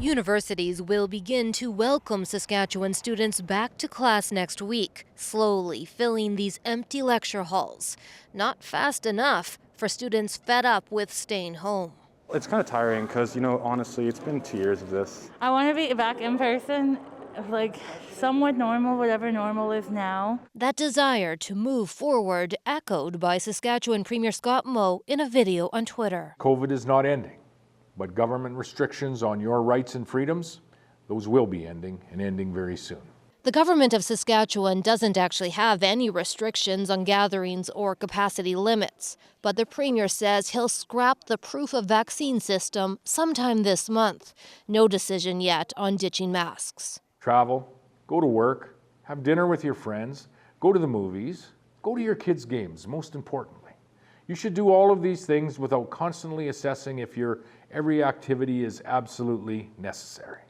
Universities will begin to welcome Saskatchewan students back to class next week, slowly filling these empty lecture halls. Not fast enough for students fed up with staying home. It's kind of tiring because, honestly, it's been 2 years of this. I want to be back in person, like somewhat normal, whatever normal is now. That desire to move forward echoed by Saskatchewan Premier Scott Moe in a video on Twitter. COVID is not ending, but government restrictions on your rights and freedoms, those will be ending, and ending very soon. The government of Saskatchewan doesn't actually have any restrictions on gatherings or capacity limits, but the Premier says he'll scrap the proof-of-vaccine system sometime this month. No decision yet on ditching masks. Travel, go to work, have dinner with your friends, go to the movies, go to your kids' games, most importantly. You should do all of these things without constantly assessing if your every activity is absolutely necessary.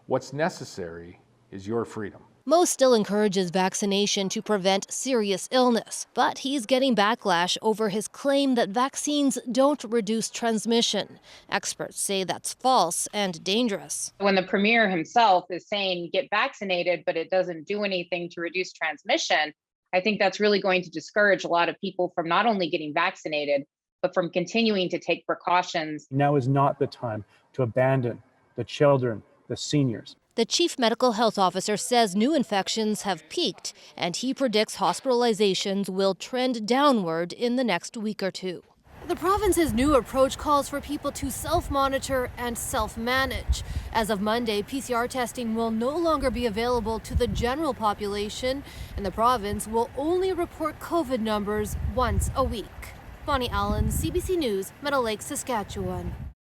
What's necessary is your freedom. Moe still encourages vaccination to prevent serious illness, but he's getting backlash over his claim that vaccines don't reduce transmission. Experts say that's false and dangerous. When the Premier himself is saying get vaccinated, but it doesn't do anything to reduce transmission, I think that's really going to discourage a lot of people from not only getting vaccinated, but from continuing to take precautions. Now is not the time to abandon the children, the seniors. The chief medical health officer says new infections have peaked, and he predicts hospitalizations will trend downward in the next week or two. The province's new approach calls for people to self-monitor and self-manage. As of Monday, PCR testing will no longer be available to the general population, and the province will only report COVID numbers once a week. Bonnie Allen, CBC News, Meadow Lake, Saskatchewan.